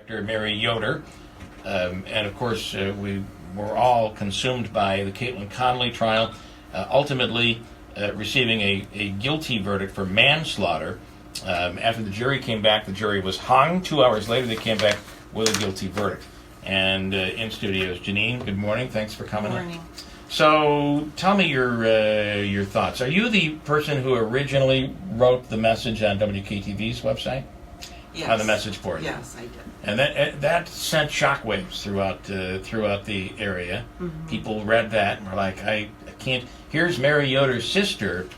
Mary Yoder, and of course we were all consumed by the Kaitlyn Conley trial, ultimately receiving a guilty verdict for manslaughter. After the jury came back, the jury was hung. 2 hours later, they came back with a guilty verdict. And in studio is Janine. Good morning. Thanks for coming. Good morning. So tell me your thoughts. Are you the person who originally wrote the message on WKTV's website? Yes. On the message board? Yes, I did. And that sent shockwaves throughout the area. Mm-hmm. People read that and were like, I can't. Here's Mary Yoder's sister,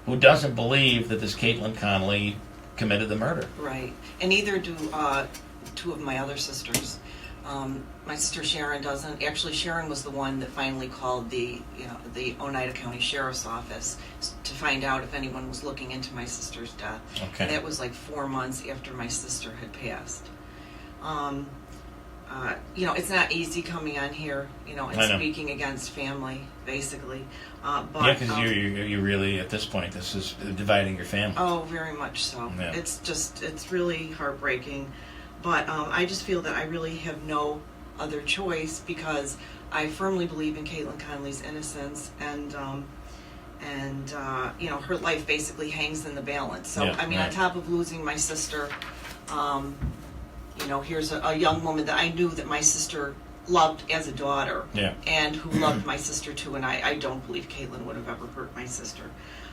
who doesn't believe that this Kaitlyn Conley committed the murder. Right, and neither do two of my other sisters. My sister Sharon doesn't. Actually, Sharon was the one that finally called the Oneida County Sheriff's Office to find out if anyone was looking into my sister's death. Okay. And that was like 4 months after my sister had passed. It's not easy coming on here, and speaking against family, basically. But because you really, at this point, this is dividing your family. Oh, very much so. Yeah. It's really heartbreaking. But I just feel that I really have no other choice because I firmly believe in Kaitlyn Conley's innocence, and her life basically hangs in the balance. So, Yeah, on top of losing my sister, here's a young woman that I knew that my sister loved as a daughter, Yeah. and who loved my sister too, and I don't believe Kaitlyn would have ever hurt my sister.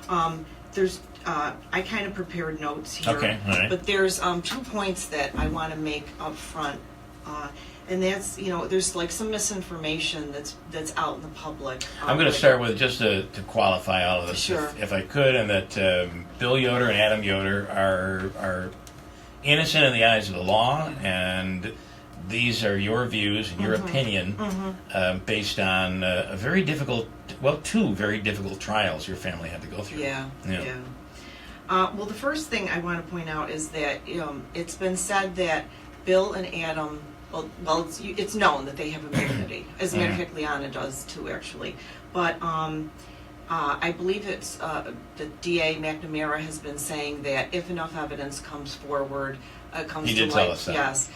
I kind of prepared notes here, Okay, all right. but there's 2 points that I want to make up front, and that's, there's like some misinformation that's out in the public. I'm going to start with just to qualify all of this, Sure. if I could, and that Bill Yoder and Adam Yoder are innocent in the eyes of the law, and these are your views and your opinion based on two very difficult trials your family had to go through. Yeah. Well, the first thing I want to point out is that it's been said that Bill and Adam, it's known that they have immunity. As a matter of fact, Liana does too, actually. But I believe it's the DA McNamara has been saying that if enough evidence comes forward, comes He to did light, tell us that. yes,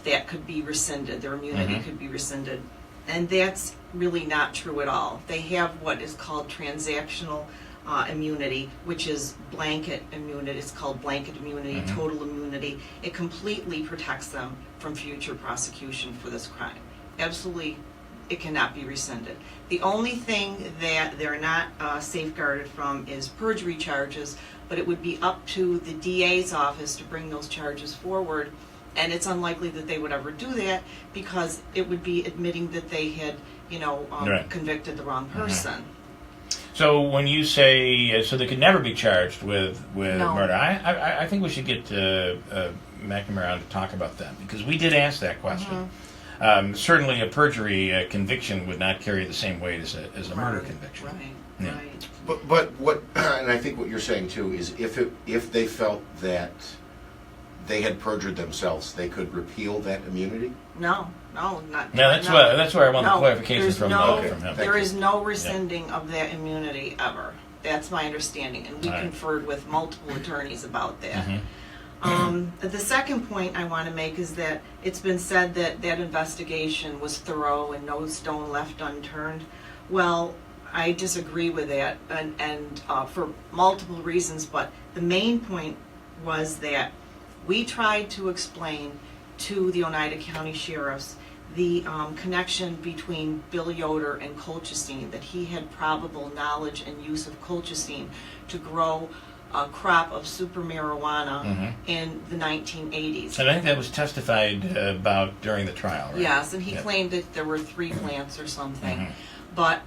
that could be rescinded. Their immunity could be rescinded, and that's really not true at all. They have what is called transactional immunity, which is blanket immunity. It's called blanket immunity, total immunity. It completely protects them from future prosecution for this crime. Absolutely, it cannot be rescinded. The only thing that they're not safeguarded from is perjury charges, but it would be up to the DA's office to bring those charges forward, and it's unlikely that they would ever do that because it would be admitting that they had, Right. convicted the wrong person. So when you say so they could never be charged with No. murder, I think we should get McNamara on to talk about that, because we did ask that question. Certainly, a perjury conviction would not carry the same weight as a murder conviction. Right. Yeah. Right. But what, and I think what you're saying too is if they felt that they had perjured themselves, they could repeal that immunity. No, not. Now that's where I want the No, clarification there's from no- him. There is no rescinding of that immunity ever. That's my understanding, and we All right. conferred with multiple attorneys about that. The second point I want to make is that it's been said that that investigation was thorough and no stone left unturned. Well, I disagree with that, and for multiple reasons, but the main point was that we tried to explain to the Oneida County Sheriffs the connection between Bill Yoder and colchicine, that he had probable knowledge and use of colchicine to grow a crop of super marijuana in the 1980s. And I think that was testified about during the trial, right? Yes, and he Yep. claimed that there were 3 plants or something. But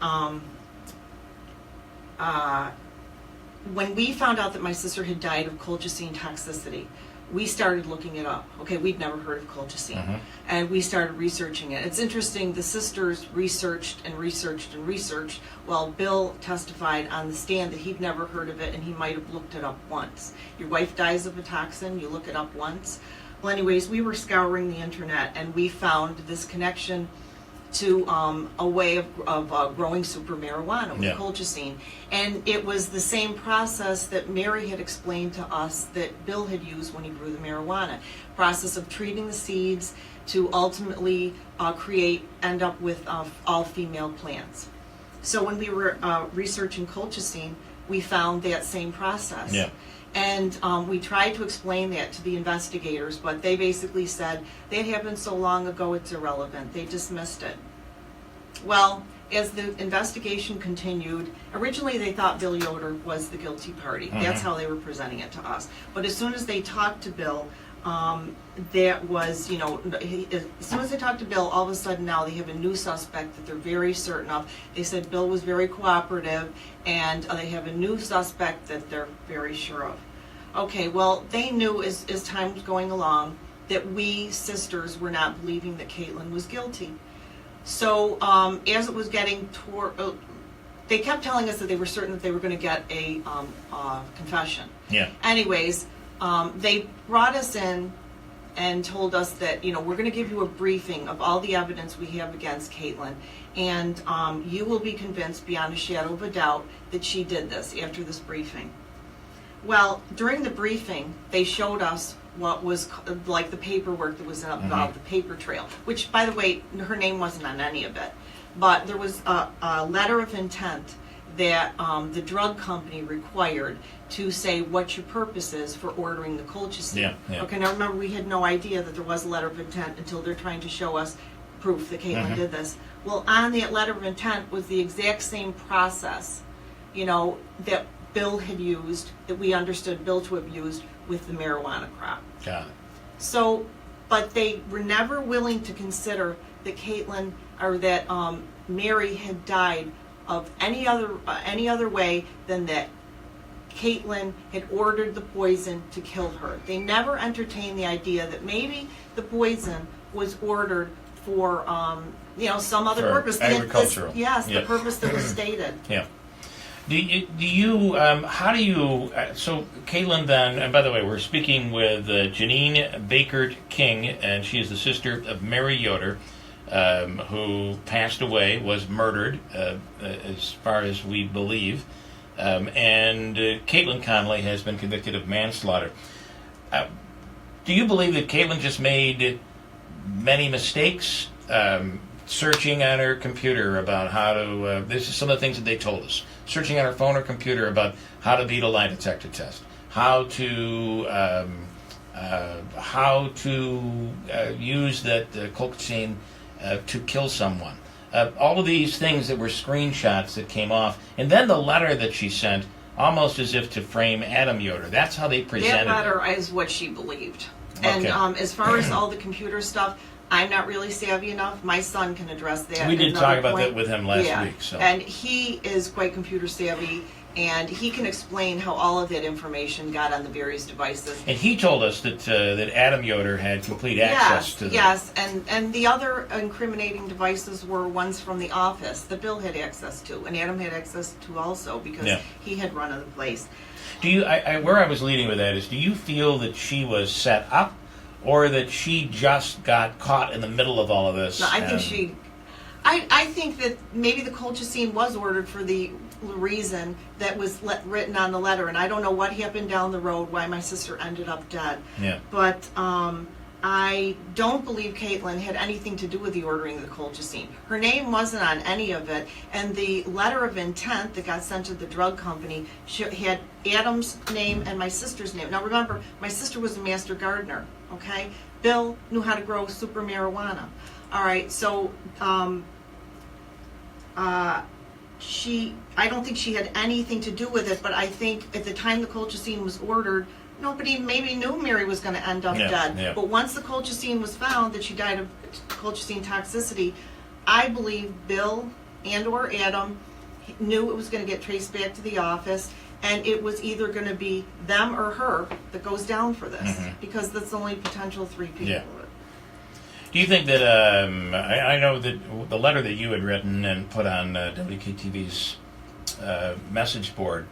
when we found out that my sister had died of colchicine toxicity, we started looking it up. Okay, we'd never heard of colchicine. And we started researching it. It's interesting, the sisters researched and researched and researched, while Bill testified on the stand that he'd never heard of it and he might have looked it up once. Your wife dies of a toxin, you look it up once. Well, anyways, we were scouring the internet and we found this connection to a way of growing super marijuana with Yeah. colchicine. And it was the same process that Mary had explained to us that Bill had used when he grew the marijuana. Process of treating the seeds to ultimately end up with all female plants. So when we were researching colchicine, we found that same process. Yeah. And we tried to explain that to the investigators, but they basically said, that happened so long ago, it's irrelevant. They dismissed it. Well, as the investigation continued, originally they thought Bill Yoder was the guilty party. That's how they were presenting it to us. But as soon as they talked to Bill, that was, as soon as they talked to Bill, all of a sudden now they have a new suspect that they're very certain of. They said Bill was very cooperative, and they have a new suspect that they're very sure of. Okay, well, they knew as time was going along that we sisters were not believing that Kaitlyn was guilty. So as it was getting toward, they kept telling us that they were certain that they were going to get a confession. Yeah. Anyways, they brought us in and told us that, we're going to give you a briefing of all the evidence we have against Kaitlyn, and you will be convinced beyond a shadow of a doubt that she did this after this briefing. Well, during the briefing, they showed us what was like the paperwork that was about the paper trail, which, by the way, her name wasn't on any of it. But there was a letter of intent that the drug company required to say what your purpose is for ordering the colchicine. Yeah, yeah. Okay, now remember, we had no idea that there was a letter of intent until they're trying to show us proof that Kaitlyn did this. Well, on that letter of intent was the exact same process, that Bill had used, that we understood Bill to have used with the marijuana crop. Got it. So, but they were never willing to consider that Kaitlyn, or that Mary had died of any other way than that Kaitlyn had ordered the poison to kill her. They never entertained the idea that maybe the poison was ordered for some other For purpose. agricultural. Yes, Yeah. the purpose that was stated. Yeah. Do you how do you, so Kaitlyn then, and by the way, we're speaking with Janine King, and she is the sister of Mary Yoder, who passed away, was murdered, as far as we believe, and Kaitlyn Conley has been convicted of manslaughter. Do you believe that Kaitlyn just made many mistakes, searching on her computer about how to, this is some of the things that they told us, searching on her phone or computer about how to beat a lie detector test, how to use that colchicine to kill someone. All of these things that were screenshots that came off, and then the letter that she sent, almost as if to frame Adam Yoder. That's how they presented That letter it. is what she believed. Okay. And as far as all the computer stuff, I'm not really savvy enough. My son can address that. We at did another talk about point. that with him last week. So. And he is quite computer savvy, and he can explain how all of that information got on the various devices. And he told us that Adam Yoder had complete access to them. Yes, and the other incriminating devices were ones from the office that Bill had access to, and Adam had access to also, because he had run of the place. Do you? Where I was leading with that is, do you feel that she was set up, or that she just got caught in the middle of all of this? No, I think that maybe the colchicine was ordered for the reason that was written on the letter, and I don't know what happened down the road, why my sister ended up dead. Yeah. But I don't believe Kaitlyn had anything to do with the ordering of the colchicine. Her name wasn't on any of it, and the letter of intent that got sent to the drug company had Adam's name and my sister's name. Now remember, my sister was a master gardener, okay? Bill knew how to grow super marijuana. All right, so I don't think she had anything to do with it, but I think at the time the colchicine was ordered, nobody maybe knew Mary was going to end up dead. Yeah. But once the colchicine was found, that she died of colchicine toxicity, I believe Bill and or Adam knew it was going to get traced back to the office, and it was either going to be them or her that goes down for this, because that's the only potential three people. Yeah. Do you think that, I know that the letter that you had written and put on WKTV's message board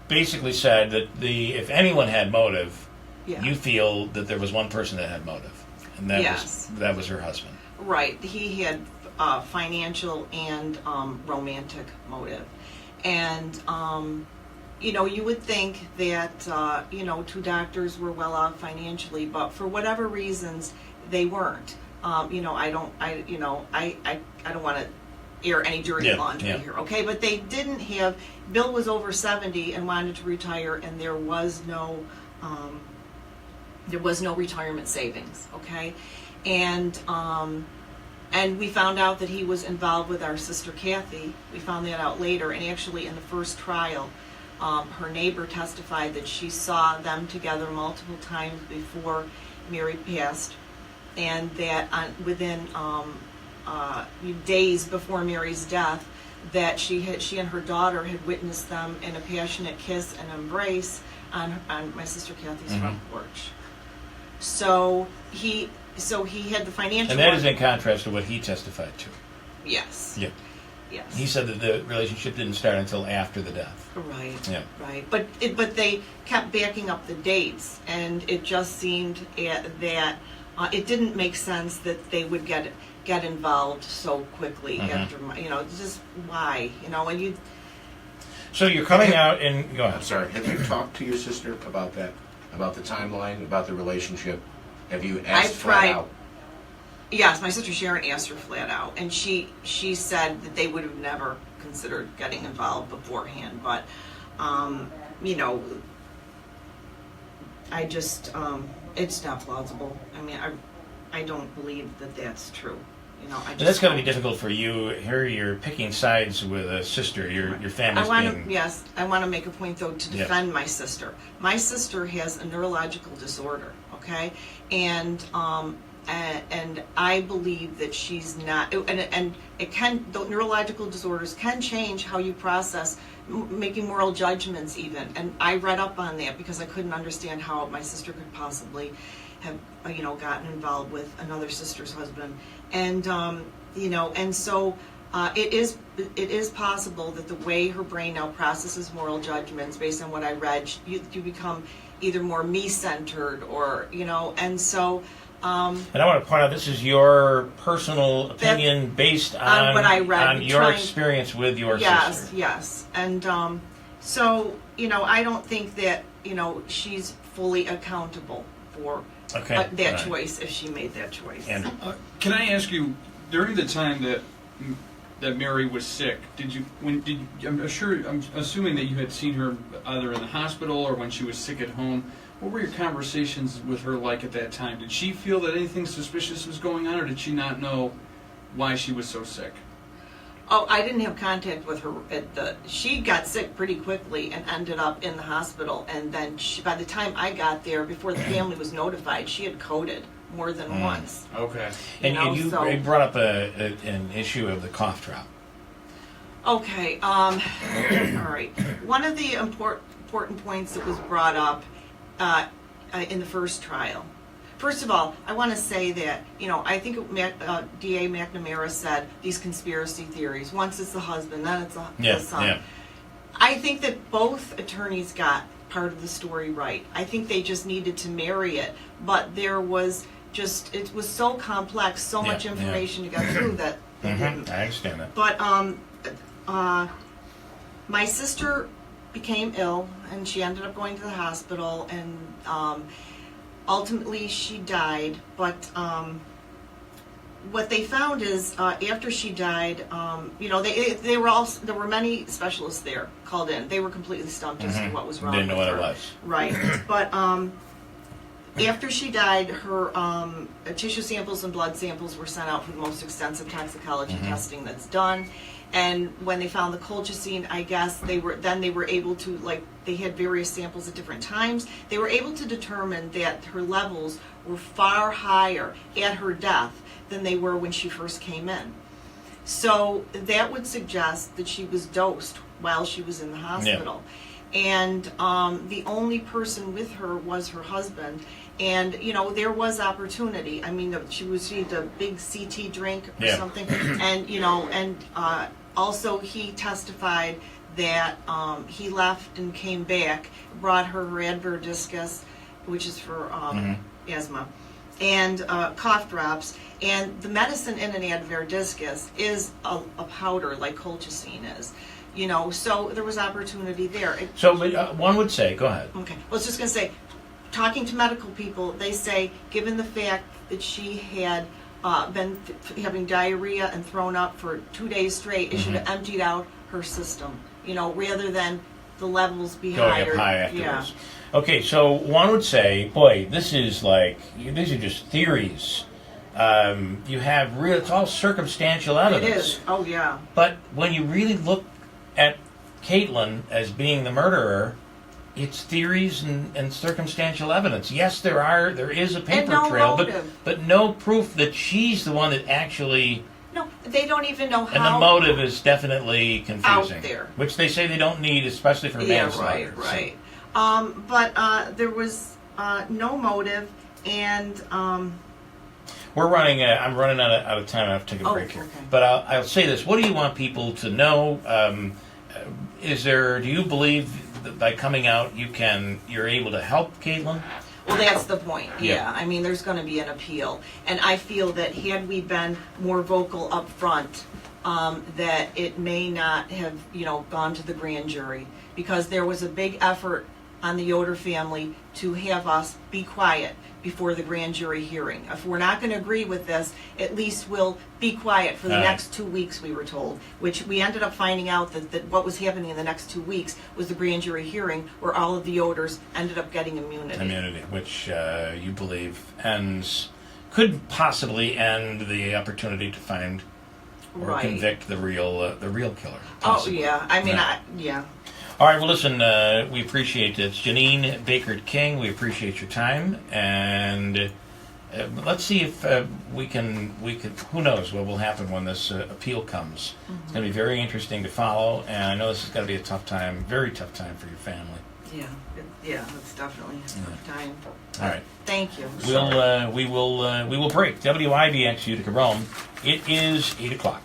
basically said that if anyone had motive, you feel that there was one person that had motive, and that was her husband. Right. He had financial and romantic motive. And, you would think that, two doctors were well off financially, but for whatever reasons, they weren't. I don't want to air any dirty laundry here, okay? But they didn't have, Bill was over 70 and wanted to retire, and there was no retirement savings, okay? And we found out that he was involved with our sister Kathy. We found that out later, and actually in the first trial, her neighbor testified that she saw them together multiple times before Mary passed, and that within days before Mary's death, that she and her daughter had witnessed them in a passionate kiss and embrace on my sister Kathy's front porch. So he had the financial. And that is in contrast to what he testified to. Yes. Yeah. Yes. He said that the relationship didn't start until after the death. Right. Yeah. Right. But they kept backing up the dates, and it just seemed that it didn't make sense that they would get involved so quickly after. Just why? And you. So you're coming out and go ahead. I'm sorry. Have you talked to your sister about that? About the timeline? About the relationship? Have you asked flat out? Yes, my sister Sharon asked her flat out, and she said that they would have never considered getting involved beforehand. But, I just, it's not plausible. I mean, I don't believe that that's true. But that's going to be difficult for you. Here you're picking sides with a sister. Your family's being... Yes, I want to make a point, though, to defend my sister. My sister has a neurological disorder, okay? And I believe that she's not... And it can... The neurological disorders can change how you process making moral judgments, even. And I read up on that because I couldn't understand how my sister could possibly have gotten involved with another sister's husband, and and so it is possible that the way her brain now processes moral judgments, based on what I read, you become either more me-centered or and so. And I want to point out, this is your personal opinion based on what I read, on your experience with your sister. Yes, and so I don't think that she's fully accountable for that choice if she made that choice. And can I ask you, during the time that Mary was sick, I'm assuming that you had seen her either in the hospital or when she was sick at home. What were your conversations with her like at that time? Did she feel that anything suspicious was going on, or did she not know why she was so sick? Oh, I didn't have contact with her she got sick pretty quickly and ended up in the hospital, and then by the time I got there, before the family was notified, she had coded more than once. Okay. And you brought up an issue of the cough drop. Okay, all right. One of the important points that was brought up in the first trial. First of all, I want to say that, I think D.A. McNamara said these conspiracy theories. Once it's the husband, then it's the son. Yeah. I think that both attorneys got part of the story right. I think they just needed to marry it. But there was it was so complex, so much information to get through that they didn't. I understand that. But my sister became ill, and she ended up going to the hospital, and ultimately she died. But what they found is after she died, there were many specialists there called in. They were completely stumped as to what was wrong. Didn't know with what her. it was. Right, but after she died, her tissue samples and blood samples were sent out for the most extensive toxicology testing that's done. And when they found the colchicine, I guess they were able to, they had various samples at different times. They were able to determine that her levels were far higher at her death than they were when she first came in. So that would suggest that she was dosed while she was in the hospital. Yeah. And the only person with her was her husband. And, there was opportunity. I mean, she received a big CT drink or something. And, also he testified that he left and came back, brought her Advair discus, which is for asthma. and cough drops. And the medicine in an Advair discus is a powder like colchicine is. You know, so there was opportunity there. So one would say, go ahead. Okay, I was just going to say, talking to medical people, they say, given the fact that she had been having diarrhea and thrown up for 2 days straight, it should have emptied out her system, you know, rather than the levels be Going higher. up high Yeah. afterwards. Okay, so one would say, boy, these are just theories. You have real, it's all circumstantial It evidence. is. Oh, yeah. But when you really look at Kaitlyn as being the murderer, it's theories and circumstantial evidence. Yes, there is a paper no trail, motive. but no proof that she's the one that actually. No, they don't even know how. And the motive is definitely confusing. Out there. Which they say they don't need, especially for manslaughter. Right. But there was no motive, and We're running. I'm running out of time. I have to take a break here. Okay. But I'll say this: what do you want people to know? Do you believe that by coming out, you're able to help Kaitlyn? well, that's the point. Yeah. Yeah. I mean, there's going to be an appeal, and I feel that had we been more vocal up front, that it may not have, gone to the grand jury, because there was a big effort on the Yoder family to have us be quiet before the grand jury hearing. If we're not going to agree with this, at least we'll be quiet for the All right. next 2 weeks, we were told, which we ended up finding out that what was happening in the next 2 weeks was the grand jury hearing where all of the Yoders ended up getting immunity. Which you believe could possibly end the opportunity to find or Right. convict the real killer. Oh, possibly. yeah. I mean, Yeah. All right, well, listen, we appreciate it. It's Janine King. We appreciate your time, and let's see if we can. Who knows what will happen when this appeal comes? It's going to be very interesting to follow, and I know this is going to be a tough time, very tough time for your family. Yeah, it's definitely a tough time. All right, Thank you. we will break. WIBX Utica Rome. It is 8:00.